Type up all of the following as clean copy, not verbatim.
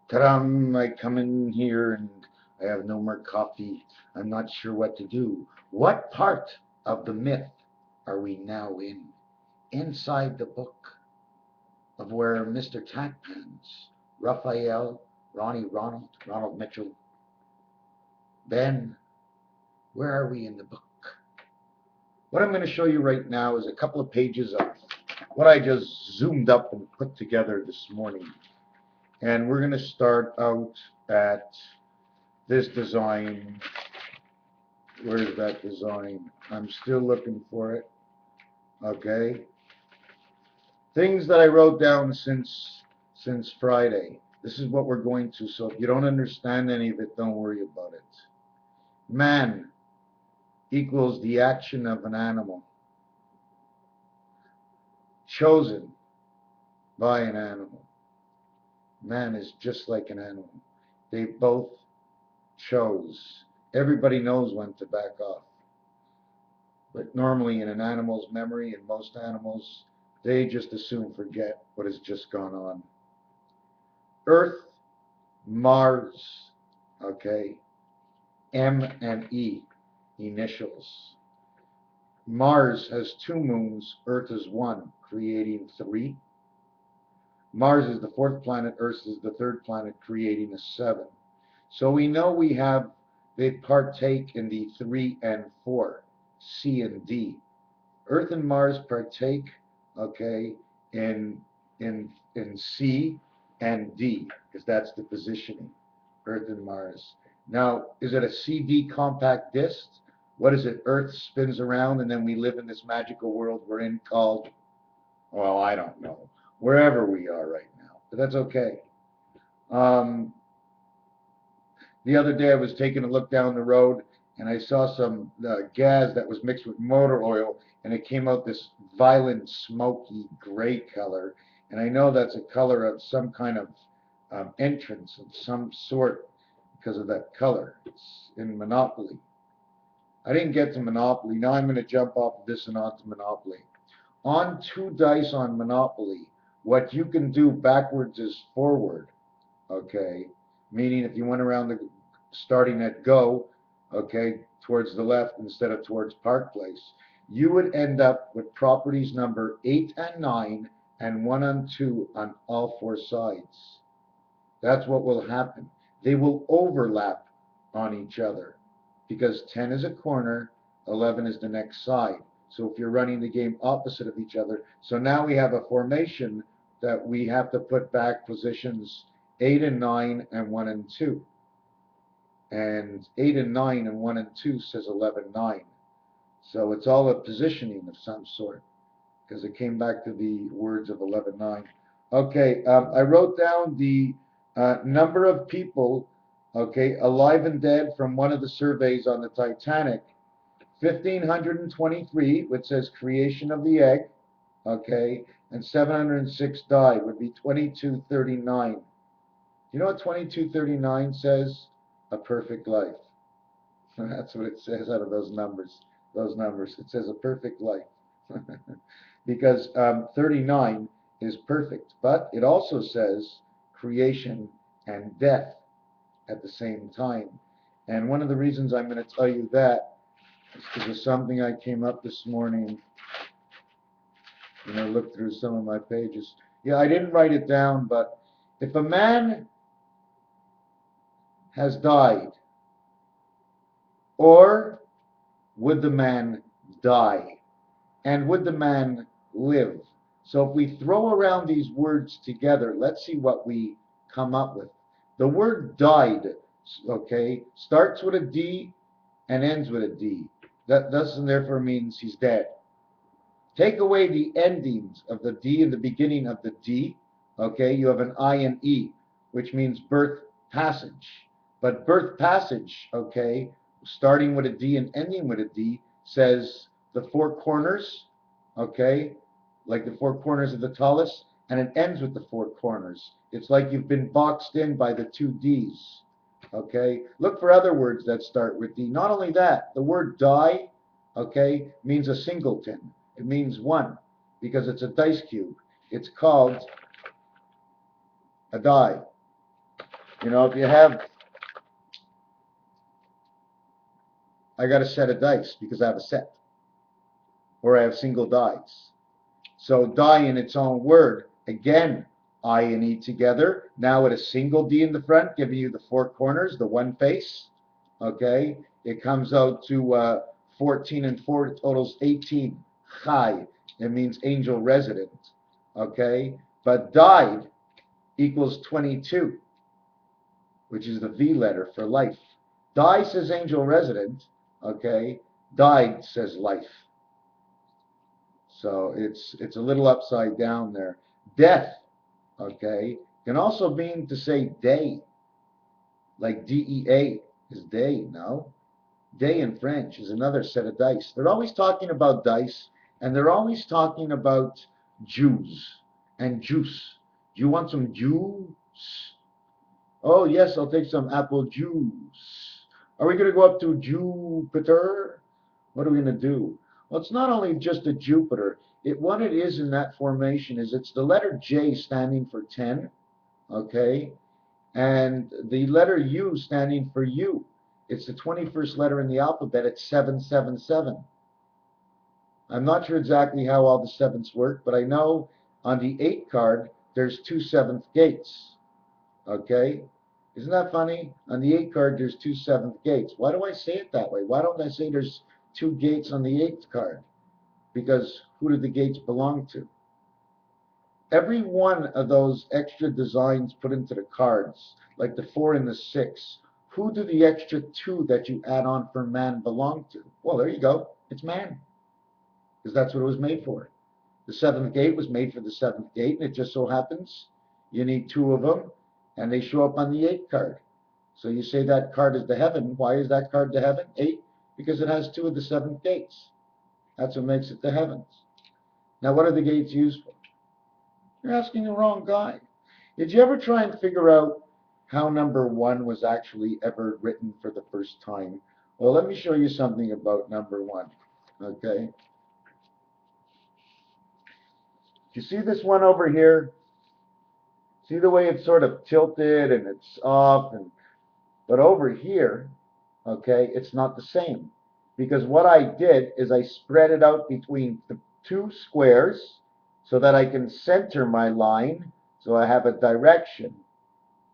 Ta-dam! I come in here and I have no more coffee. I'm not sure what to do. What part of the myth are we now in? Inside the book of where Mr. Tatpans, Raphael, Ronnie Ronald, Ronald Mitchell, Ben, where are we in the book? What I'm going to show you right now is a couple of pages of what I just zoomed up and put together this morning. And we're going to start out at this design. Where's that design? I'm still looking for it. Okay. Things that I wrote down since Friday. This is what we're going to. So if you don't understand any of it, don't worry about it. Man equals the action of an animal chosen by an animal. Man is just like an animal. They both chose. Everybody knows when to back off. But normally in an animal's memory, and most animals, they just as soon forget what has just gone on. Earth, Mars, okay, M and E, initials. Mars has two moons, Earth is one, creating three. Mars is the fourth planet, Earth is the third planet, creating a seven. So we know they partake in the three and four, C and D. Earth and Mars partake, okay, in C and D, because that's the positioning, Earth and Mars. Now, is it a CD compact disc? What is it? Earth spins around, and then we live in this magical world we're in called, well, I don't know, wherever we are right now. But that's okay. Um, the other day I was taking a look down the road and I saw some gas that was mixed with motor oil and it came out this violent smoky gray color. And I know that's a color of some kind of entrance of some sort because of that color. It's in Monopoly. I didn't get to Monopoly. Now I'm going to jump off of this and onto Monopoly. On two dice on Monopoly, what you can do backwards is forward. Okay, meaning if you went around the starting at go, okay, towards the left instead of towards Park Place, you would end up with properties number 8 and 9 and 1 and 2 on all four sides. That's what will happen. They will overlap on each other because 10 is a corner, 11 is the next side. So if you're running the game opposite of each other, so now we have a formation that we have to put back positions 8 and 9 and 1 and 2. And 8 and 9 and 1 and 2 says 11, 9. So it's all a positioning of some sort because it came back to the words of 11, 9. Okay, I wrote down the number of people, okay, alive and dead from one of the surveys on the Titanic. 1,523, which says creation of the egg, okay, and 706 died, would be 2239. You know what 2239 says? A perfect life. That's what it says out of those numbers. Those numbers. It says a perfect life. Because 39 is perfect. But it also says creation and death at the same time. And one of the reasons I'm going to tell you that is because of something I came up this morning when I looked through some of my pages. Yeah, I didn't write it down, but if a man has died, or would the man die? And would the man live? So if we throw around these words together, let's see what we come up with. The word died, okay, starts with a D and ends with a D. That thus and therefore means he's dead. Take away the endings of the D and the beginning of the D, okay, you have an I and E, which means birth passage. But birth passage, okay, starting with a D and ending with a D, says the four corners, okay, like the four corners of the talus, and it ends with the four corners. It's like you've been boxed in by the two D's, okay? Look for other words that start with D. Not only that, the word die, okay, means a singleton. It means one because it's a dice cube. It's called a die. You know, if you have, I got a set of dice because I have a set, or I have single dice. So die in its own word, again, I and E together, now with a single D in the front, giving you the four corners, the one face, okay? It comes out to 14 and 4 totals 18. Chai, it means angel resident, okay? But died equals 22, which is the V letter for life. Die says angel resident, okay? Died says life. So it's a little upside down there. Death, okay, can also mean to say day, like DEA is day, no? Day in French is another set of dice. They're always talking about dice, and they're always talking about Jews and juice. Do you want some juice? Oh, yes, I'll take some apple juice. Are we going to go up to Jupiter? What are we going to do? Well, it's not only just a Jupiter. What it is in that formation is it's the letter J standing for 10, okay? And the letter U standing for U. It's the 21st letter in the alphabet. It's 777. I'm not sure exactly how all the sevenths work, but I know on the 8 card, there's 2 seventh gates, okay? Isn't that funny? On the 8 card, there's 2 seventh gates. Why do I say it that way? Why don't I say there's 2 gates on the 8th card? Because who do the gates belong to? Every one of those extra designs put into the cards, like the 4 and the 6, who do the extra 2 that you add on for man belong to? Well, there you go. It's man, because that's what it was made for. The 7th gate was made for the 7th gate, and it just so happens you need 2 of them, and they show up on the 8th card. So you say that card is the heaven. Why is that card the heaven? 8, because it has 2 of the 7th gates. That's what makes it the heavens. Now, what are the gates used for? You're asking the wrong guy. Did you ever try and figure out how number 1 was actually ever written for the first time? Well, let me show you something about number 1. Okay? You see this one over here? See the way it's sort of tilted and it's off, but over here, okay, it's not the same. Because what I did is I spread it out between the 2 squares so that I can center my line so I have a direction.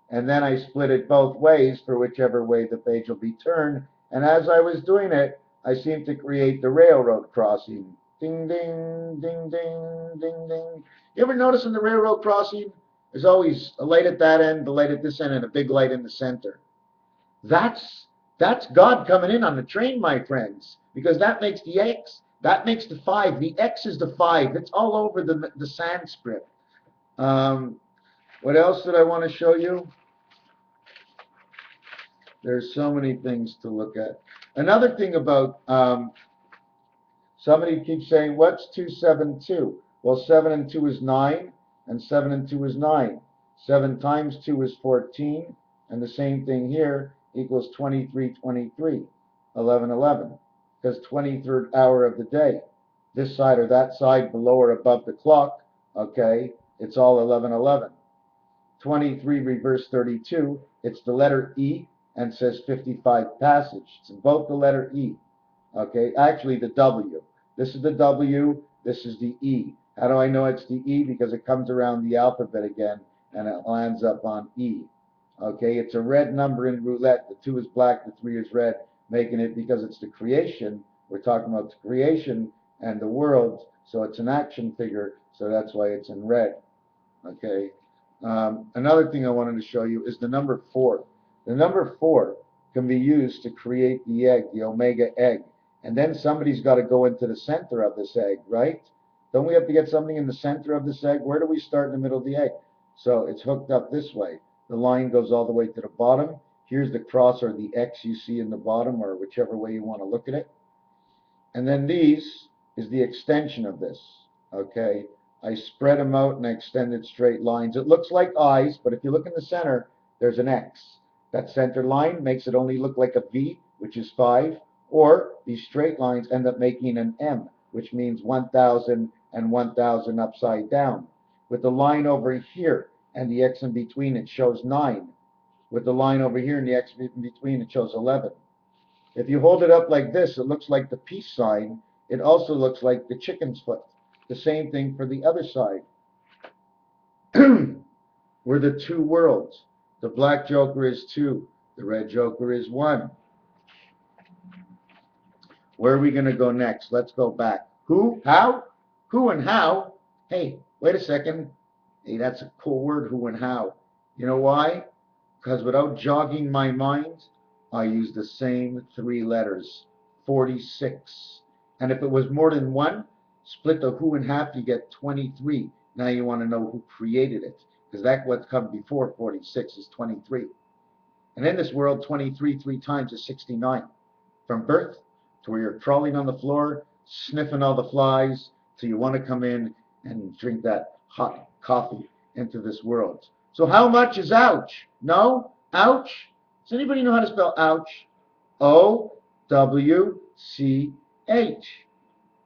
And then I split it both ways for whichever way the page will be turned. And as I was doing it, I seemed to create the railroad crossing. Ding, ding, ding, ding, ding, ding. You ever notice in the railroad crossing, there's always a light at that end, the light at this end, and a big light in the center. That's God coming in on the train, my friends, because that makes the X, that makes the 5. The X is the 5. It's all over the Sanskrit. What else did I want to show you? There's so many things to look at. Another thing about, somebody keeps saying, what's 272? Well, 7 and 2 is 9, and 7 and 2 is 9. 7 times 2 is 14, and the same thing here equals 23, 23, 11, 11, because 23rd hour of the day. This side or that side, below or above the clock, okay, it's all 11, 11. 23 reverse 32, it's the letter E and says 55 passage. It's both the letter E. Okay, actually the W. This is the W, this is the E. How do I know it's the E? Because it comes around the alphabet again and it lands up on E. Okay, it's a red number in roulette. The 2 is black, the 3 is red, making it, because it's the creation. We're talking about the creation and the world, so it's an action figure, so that's why it's in red. Okay. Another thing I wanted to show you is the number 4. The number 4 can be used to create the egg, the omega egg. And then somebody's got to go into the center of this egg, right? Don't we have to get something in the center of this egg? Where do we start in the middle of the egg? So it's hooked up this way. The line goes all the way to the bottom. Here's the cross or the X you see in the bottom, or whichever way you want to look at it. And then these is the extension of this, okay? I spread them out and I extended straight lines. It looks like eyes, but if you look in the center, there's an X. That center line makes it only look like a V, which is 5, or these straight lines end up making an M, which means 1,000 and 1,000 upside down. With the line over here and the X in between, it shows 9. with the line over here and the X in between, it shows 11. If you hold it up like this, it looks like the peace sign. It also looks like the chicken's foot. The same thing for the other side. We're the two worlds. The black joker is 2. The red joker is 1. Where are we going to go next? Let's go back. Who? How? Who and how? Hey, wait a second. Hey, that's a cool word, who and how. You know why? Because without jogging my mind, I use the same 3 letters, 46. And if it was more than 1, split the who in half, you get 23. Now you want to know who created it, because that's what comes before 46 is 23. And in this world, 23 3 times is 69. From birth to where you're crawling on the floor, sniffing all the flies, till you want to come in and drink that hot coffee into this world. So how much is ouch? No? Ouch? Does anybody know how to spell ouch? O-W-C-H.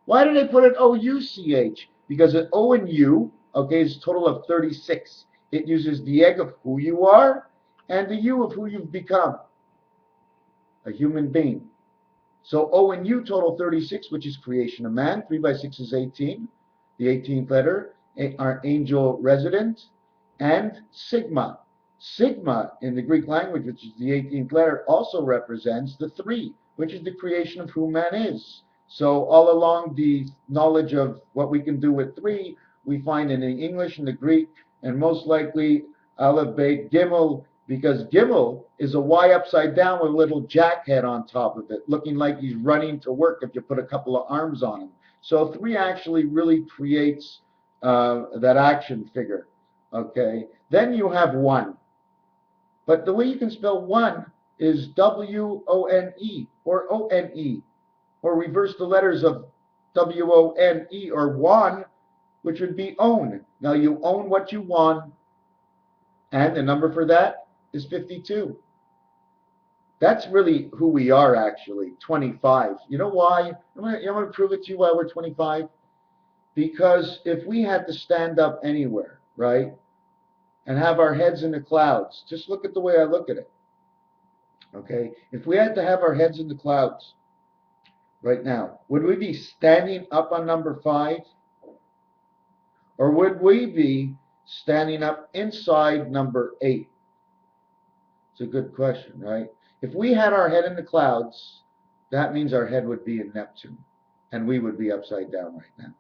Why did they put it O-U-C-H? Because an O and U, okay, is a total of 36. It uses the egg of who you are and the U of who you've become. A human being. So O and U total 36, which is creation of man. 3 by 6 is 18. The 18th letter, our angel resident, and sigma. Sigma in the Greek language, which is the 18th letter, also represents the 3, which is the creation of who man is. So all along the knowledge of what we can do with 3, we find in the English and the Greek, and most likely Aleph, Bet, Gimel, because Gimel is a Y upside down with a little jack head on top of it, looking like he's running to work if you put a couple of arms on him. So 3 actually really creates that action figure. Okay, then you have 1. But the way you can spell 1 is W-O-N-E or O-N-E, or reverse the letters of W-O-N-E or won, which would be own. Now you own what you won, and the number for that is 52. That's really who we are, actually, 25. You know why? I'm going to prove it to you why we're 25. Because if we had to stand up anywhere, right, and have our heads in the clouds, just look at the way I look at it. Okay? If we had to have our heads in the clouds right now, would we be standing up on number 5? Or would we be standing up inside number 8? It's a good question, right? If we had our head in the clouds, that means our head would be in Neptune, and we would be upside down right now.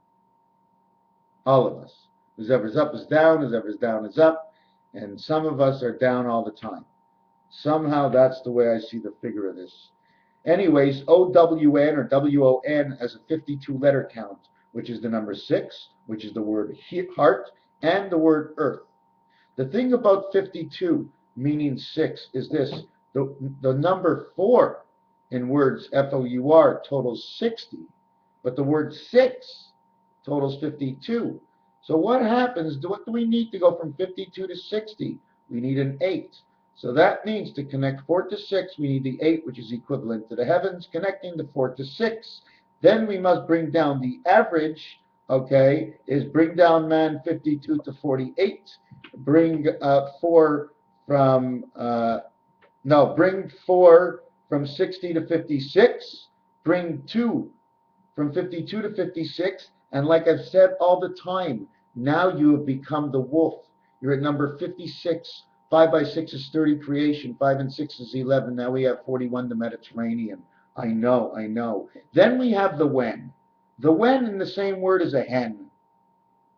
All of us. Whoever's up is down, whoever's down is up, and some of us are down all the time. Somehow that's the way I see the figure of this. Anyways, O-W-N or W-O-N has a 52-letter count, which is the number 6, which is the word heart, and the word earth. The thing about 52, meaning 6, is this. The number 4 in words, F-O-U-R, totals 60, but the word 6 totals 52. So what happens, what do we need to go from 52 to 60? We need an 8. So that means to connect 4 to 6, we need the 8, which is equivalent to the heavens, connecting the 4 to 6. Then we must bring down the average, okay, is bring down man 52 to 48. Bring 4 from, bring 4 from 60 to 56. Bring 2 from 52 to 56. And like I've said all the time, now you have become the wolf. You're at number 56. 5 by 6 is 30 creation. 5 and 6 is 11. Now we have 41, the Mediterranean. I know. Then we have the when. The when in the same word as a hen.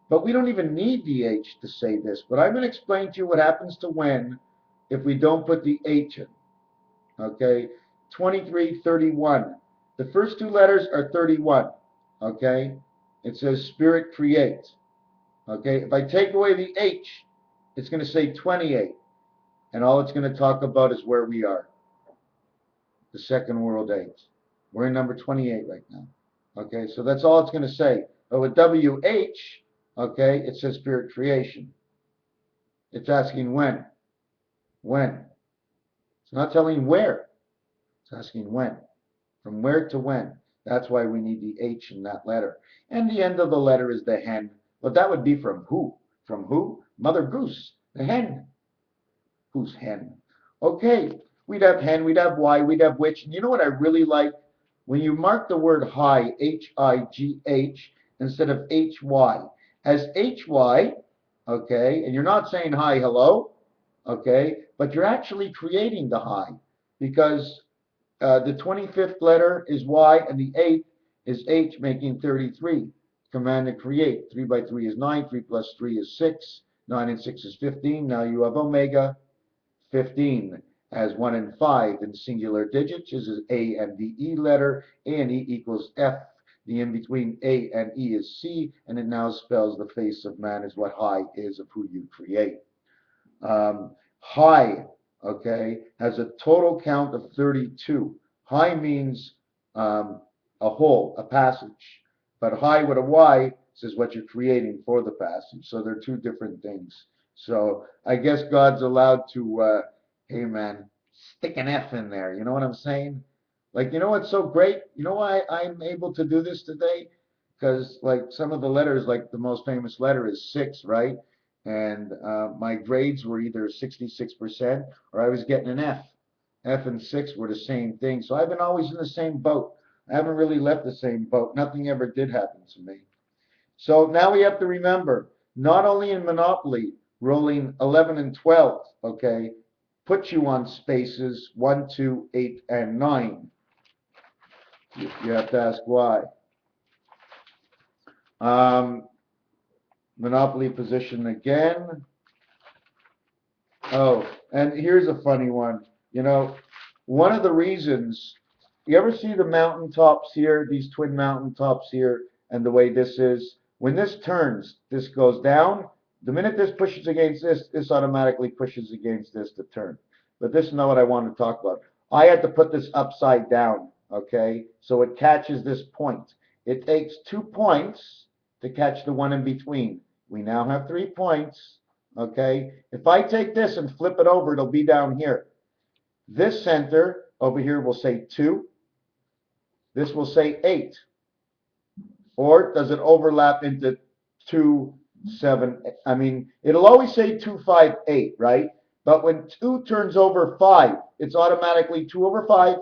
But we don't even need the H to say this. But I'm going to explain to you what happens to when if we don't put the H in. Okay? 23, 31. The first 2 letters are 31. Okay? It says spirit create. Okay? If I take away the H, it's going to say 28. And all it's going to talk about is where we are. The second world age. We're in number 28 right now. Okay? So that's all it's going to say. But with WH, okay, it says spirit creation. It's asking when. When. It's not telling where. It's asking when. From where to when. That's why we need the H in that letter. And the end of the letter is the hen. But that would be from who? From who? Mother Goose. The hen. Who's hen? Okay, we'd have hen, we'd have y, we'd have which. And you know what I really like? When you mark the word high, H-I-G-H, instead of H-Y. As H-Y, okay, and you're not saying hi, hello, okay, but you're actually creating the high because the 25th letter is Y and the 8th is H, making 33. Command to create. 3 by 3 is 9, 3 plus 3 is 6, 9 and 6 is 15. Now you have omega 15 as 1 and 5 in singular digits. This is A and the E letter. A and E equals F. The in between A and E is C, and it now spells the face of man is what high is of who you create. High, okay, has a total count of 32. High means a hole, a passage. But high with a Y says what you're creating for the passage. So they're two different things. So I guess God's allowed to, hey man, stick an F in there. You know what I'm saying? Like, you know what's so great? You know why I'm able to do this today? Because like some of the letters, like the most famous letter is 6, right? And my grades were either 66% or I was getting an F. F and 6 were the same thing. So I've been always in the same boat. I haven't really left the same boat. Nothing ever did happen to me. So now we have to remember, not only in Monopoly, rolling 11 and 12, okay, put you on spaces 1, 2, 8, and 9. You have to ask why. Monopoly position again. Oh, and here's a funny one. You know, one of the reasons, you ever see the mountaintops here, these twin mountaintops here, and the way this is? When this turns, this goes down. The minute this pushes against this, this automatically pushes against this to turn. But this is not what I want to talk about. I had to put this upside down, okay? So it catches this point. It takes 2 points to catch the one in between. We now have 3 points. Okay, if I take this and flip it over, it'll be down here. This center over here will say 2. This will say 8. Or does it overlap into 2, 7? I mean, it'll always say 2, 5, 8, right? But when 2 turns over 5, it's automatically 2 over 5.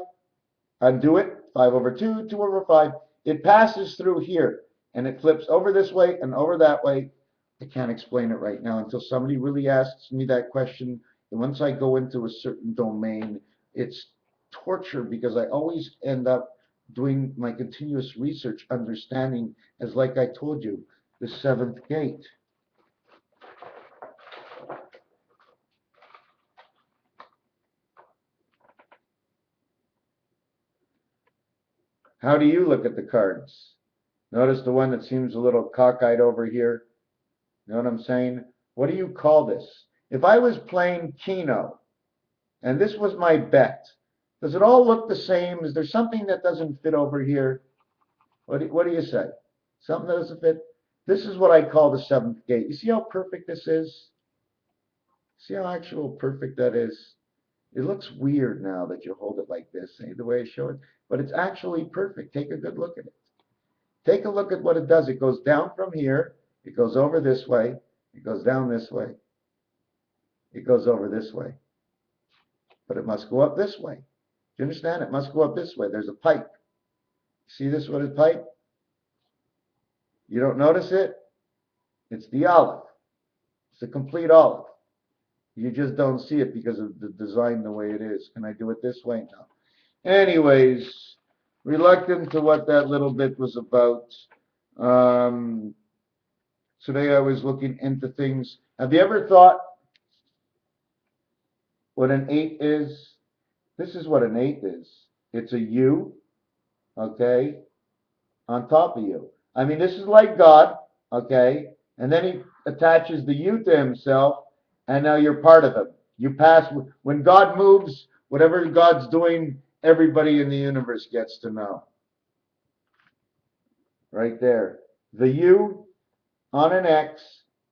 Undo it, 5 over 2, 2 over 5. It passes through here, and it flips over this way and over that way. I can't explain it right now until somebody really asks me that question. And once I go into a certain domain, it's torture because I always end up doing my continuous research, understanding, as like I told you, the seventh gate. How do you look at the cards? Notice the one that seems a little cockeyed over here. You know what I'm saying? What do you call this? If I was playing Keno and this was my bet, does it all look the same? Is there something that doesn't fit over here? What do you say? Something that doesn't fit? This is what I call the seventh gate. You see how perfect this is? See how actual perfect that is? It looks weird now that you hold it like this, the way I show it, but it's actually perfect. Take a good look at it. Take a look at what it does. It goes down from here. It goes over this way. It goes down this way. It goes over this way. But it must go up this way. Do you understand? It must go up this way. There's a pipe. See this what a pipe? You don't notice it? It's the olive. It's a complete olive. You just don't see it because of the design the way it is. Can I do it this way? No. Anyways, reluctant to what that little bit was about. Today I was looking into things. Have you ever thought what an 8 is? This is what an 8 is. It's a U, okay, on top of you. I mean, this is like God, okay, and then he attaches the U to himself, and now you're part of him. You pass, when God moves, whatever God's doing, everybody in the universe gets to know. Right there. The U on an X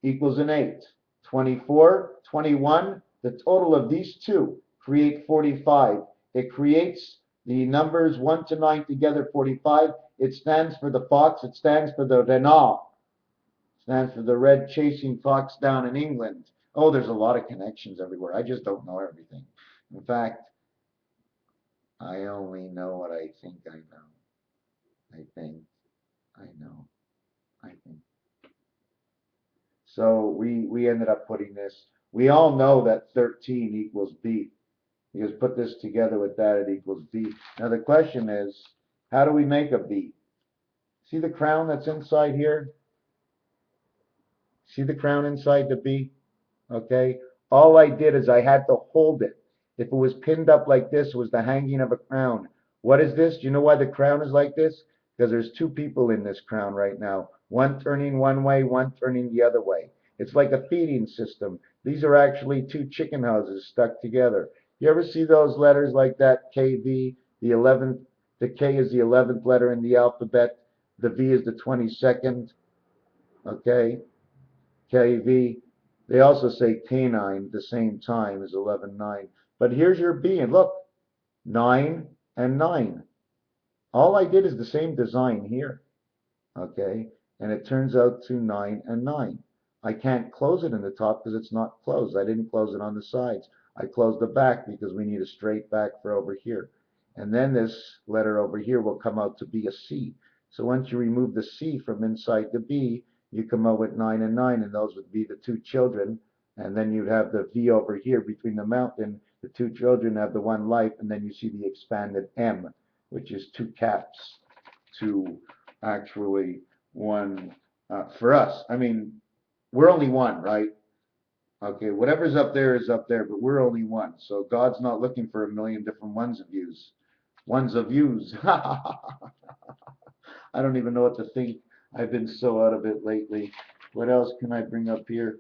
equals an 8. 24, 21, the total of these two create 45. It creates the numbers 1 to 9 together, 45. It stands for the fox. It stands for the renard. It stands for the red chasing fox down in England. Oh, there's a lot of connections everywhere. I just don't know everything. In fact, I only know what I think I know. I think I know. I think. So we ended up putting this. We all know that 13 equals B. You just put this together with that, it equals B. Now the question is, how do we make a B? See the crown that's inside here? See the crown inside the B? Okay? All I did is I had to hold it. If it was pinned up like this, it was the hanging of a crown. What is this? Do you know why the crown is like this? Because there's two people in this crown right now. One turning one way, one turning the other way. It's like a feeding system. These are actually two chicken houses stuck together. You ever see those letters like that? KV, the 11th, the K is the 11th letter in the alphabet. The V is the 22nd. Okay? KV. They also say canine at the same time as 11-9. But here's your B, and look, 9 and 9. All I did is the same design here, okay? And it turns out to 9 and 9. I can't close it in the top because it's not closed. I didn't close it on the sides. I closed the back because we need a straight back for over here. And then this letter over here will come out to be a C. So once you remove the C from inside the B, you come out with 9 and 9, and those would be the two children. And then you'd have the V over here between the mountain. The two children have the one life, and then you see the expanded M, which is two caps to actually one for us. I mean, we're only one, right? Okay, whatever's up there is up there, but we're only one. So God's not looking for a million different ones of yous. Ones of yous. I don't even know what to think. I've been so out of it lately. What else can I bring up here?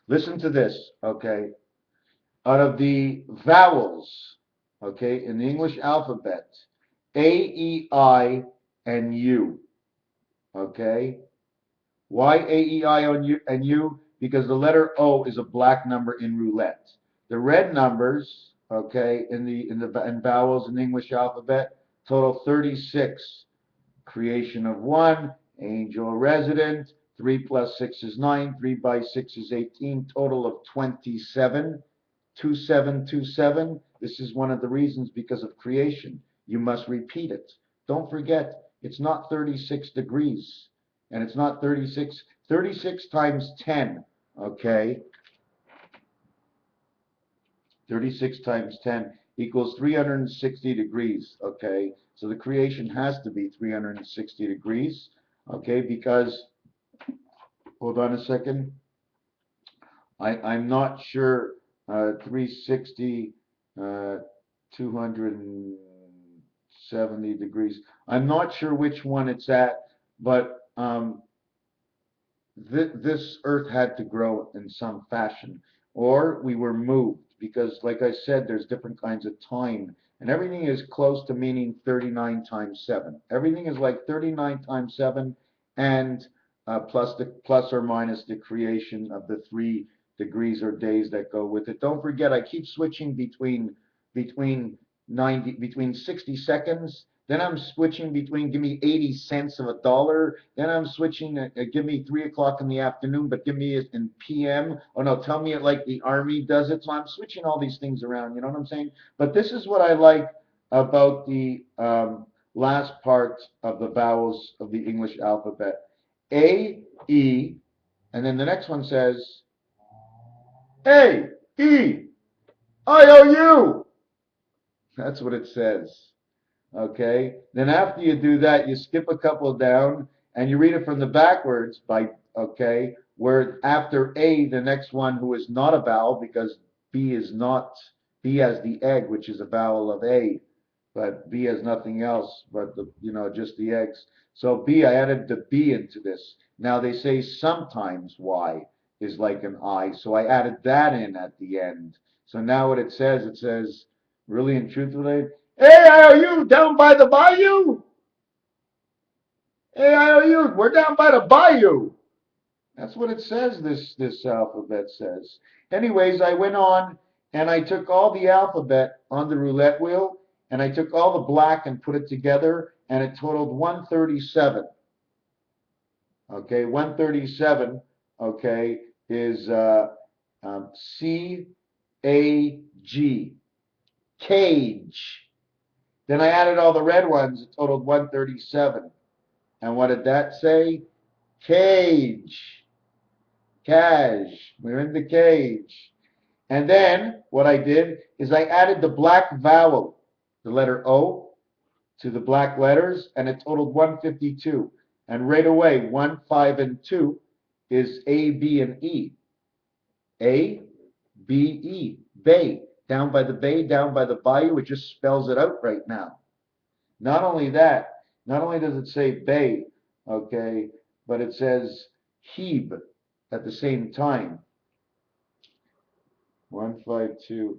Listen to this, okay? Out of the vowels, okay, in the English alphabet, A, E, I, and U, okay? Why A, E, I, and U? Because the letter O is a black number in roulette. The red numbers, okay, in vowels in the English alphabet total 36. Creation of one, angel resident, 3 plus 6 is 9, 3 by 6 is 18, total of 27. 2727. This is one of the reasons because of creation. You must repeat it. Don't forget, it's not 36 degrees. And it's not 36. 36 times 10, okay? 36 times 10 equals 360 degrees, okay? So the creation has to be 360 degrees, okay? Because, hold on a second, I'm not sure, 360, 270 degrees. I'm not sure which one it's at, but this earth had to grow in some fashion, or we were moved, because like I said, there's different kinds of time, and everything is close to meaning 39 times 7. Everything is like 39 times 7, and plus or minus the creation of the 3 degrees or days that go with it. Don't forget, I keep switching between 60 seconds, then I'm switching between give me 80 cents of a dollar. Then I'm switching, give me 3 o'clock in the afternoon, but give me it in PM. Oh no, tell me it like the Army does it. So I'm switching all these things around. You know what I'm saying? But this is what I like about the last part of the vowels of the English alphabet. A, E, and then the next one says A, E, I, O, U. That's what it says. Okay, then after you do that, you skip a couple down and you read it from the backwards by, okay, where after A, the next one who is not a vowel, because B is not, B has the egg, which is a vowel of A, but B has nothing else but the, just the eggs. So B, I added the B into this. Now they say sometimes Y is like an I, so I added that in at the end. So now what it says, really and truthfully, AIOU down by the bayou. AIOU, we're down by the bayou. That's what it says, this alphabet says. Anyways, I went on and I took all the alphabet on the roulette wheel and I took all the black and put it together and it totaled 137. Okay, 137, okay, is CAG. G. Cage. Then I added all the red ones. It totaled 137. And what did that say? Cage. Cage. We're in the cage. And then what I did is I added the black vowel, the letter O, to the black letters, and it totaled 152. And right away, 1, 5, and 2 is A, B, and E. A, B, E. Bay. Down by the bay, down by the bayou, it just spells it out right now. Not only that, not only does it say bay, okay, but it says Heb at the same time. 152,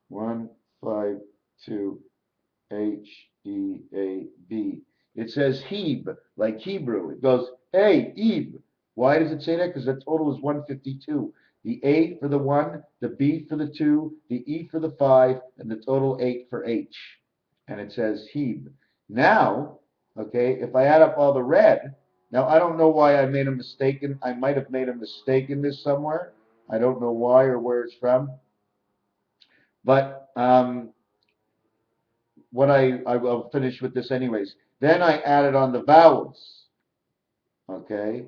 152, Heab. It says Heb, like Hebrew. It goes, hey, Heb. Why does it say that? Because the total is 152. The A for the 1, the B for the 2, the E for the 5, and the total 8 for H. And it says Heb. Now, okay, if I add up all the red, now I don't know why I made a mistake. I might have made a mistake in this somewhere. I don't know why or where it's from. But I will finish with this anyways. Then I added on the vowels. Okay.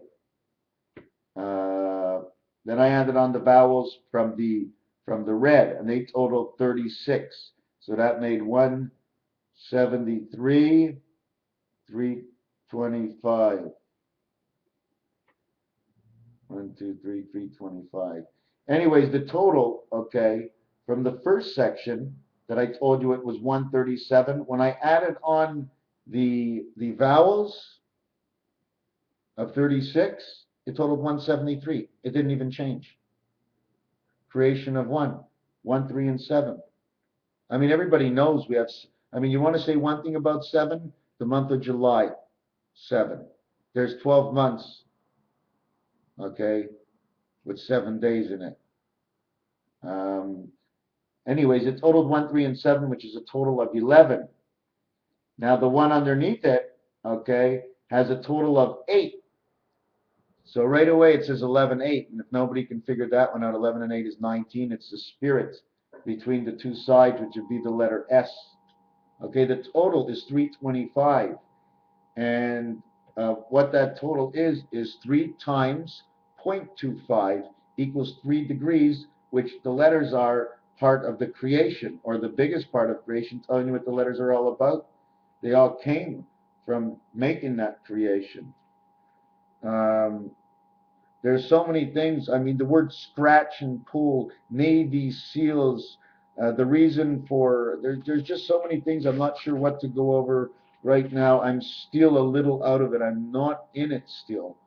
Uh, then I added on the vowels from the red, and they totaled 36. So that made 173, 325. 1, 2, 3, 325. Anyways, the total, okay, from the first section that I told you it was 137. When I added on the vowels of 36, it totaled 173. It didn't even change. Creation of 1, 1, 3, and 7. I mean, everybody knows we have, I mean, you want to say one thing about 7? The month of July, 7. There's 12 months, okay, with 7 days in it. Anyways, it totaled 1, 3, and 7, which is a total of 11. Now, the one underneath it, okay, has a total of 8. So right away it says 11, 8. And if nobody can figure that one out, 11 and 8 is 19. It's the spirit between the two sides, which would be the letter S. Okay, the total is 325. And what that total is 3 times 0.25 equals 3 degrees, which the letters are part of the creation, or the biggest part of creation, telling you what the letters are all about. They all came from making that creation. There's so many things. I mean, the word scratch and pull, Navy SEALs, the reason for, there's just so many things. I'm not sure what to go over right now. I'm still a little out of it. I'm not in it still.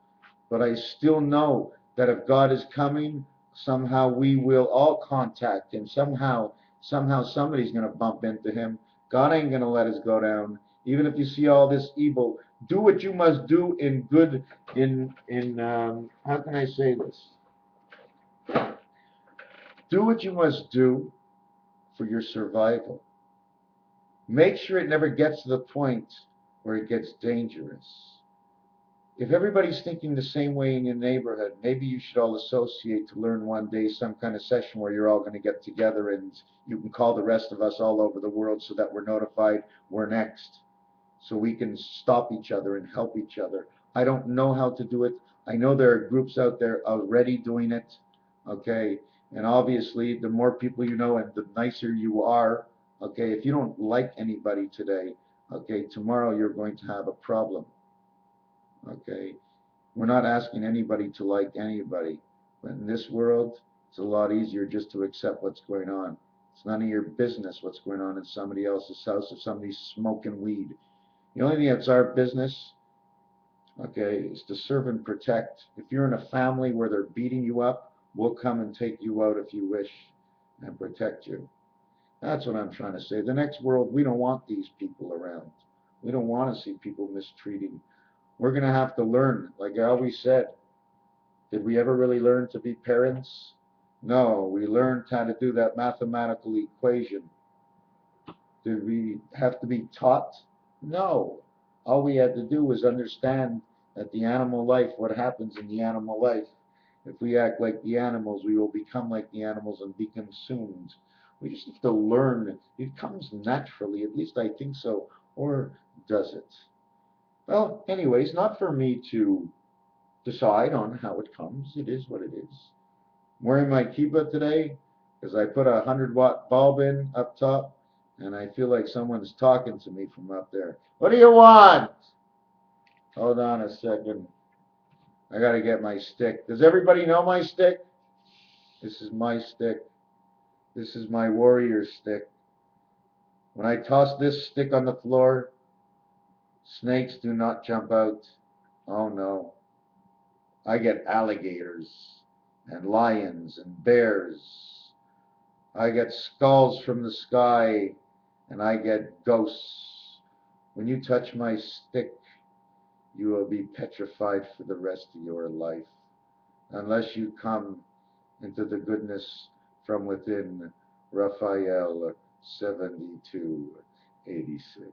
But I still know that if God is coming, somehow we will all contact him. Somehow somebody's going to bump into him. God ain't going to let us go down. Even if you see all this evil, do what you must do in good, how can I say this? Do what you must do for your survival. Make sure it never gets to the point where it gets dangerous. If everybody's thinking the same way in your neighborhood, maybe you should all associate to learn one day some kind of session where you're all going to get together and you can call the rest of us all over the world so that we're notified we're next, so we can stop each other and help each other. I don't know how to do it. I know there are groups out there already doing it, okay? And obviously, the more people you know and the nicer you are, okay, if you don't like anybody today, okay, tomorrow you're going to have a problem. Okay, we're not asking anybody to like anybody, but in this world, it's a lot easier just to accept what's going on. It's none of your business what's going on in somebody else's house if somebody's smoking weed. The only thing that's our business, okay, is to serve and protect. If you're in a family where they're beating you up, we'll come and take you out if you wish and protect you. That's what I'm trying to say. The next world, we don't want these people around. We don't want to see people mistreating. We're going to have to learn, like I always said. Did we ever really learn to be parents? No, we learned how to do that mathematical equation. Did we have to be taught? No. All we had to do was understand that the animal life, what happens in the animal life. If we act like the animals, we will become like the animals and be consumed. We just have to learn. It comes naturally, at least I think so. Or does it? Well, anyways, not for me to decide on how it comes. It is what it is. I'm wearing my kippah today because I put a 100-watt bulb in up top, and I feel like someone's talking to me from up there. What do you want? Hold on a second. I gotta get my stick. Does everybody know my stick? This is my stick. This is my warrior stick. When I toss this stick on the floor, snakes do not jump out. Oh no. I get alligators and lions and bears. I get skulls from the sky and I get ghosts. When you touch my stick, you will be petrified for the rest of your life, unless you come into the goodness from within. Raphael 72:86.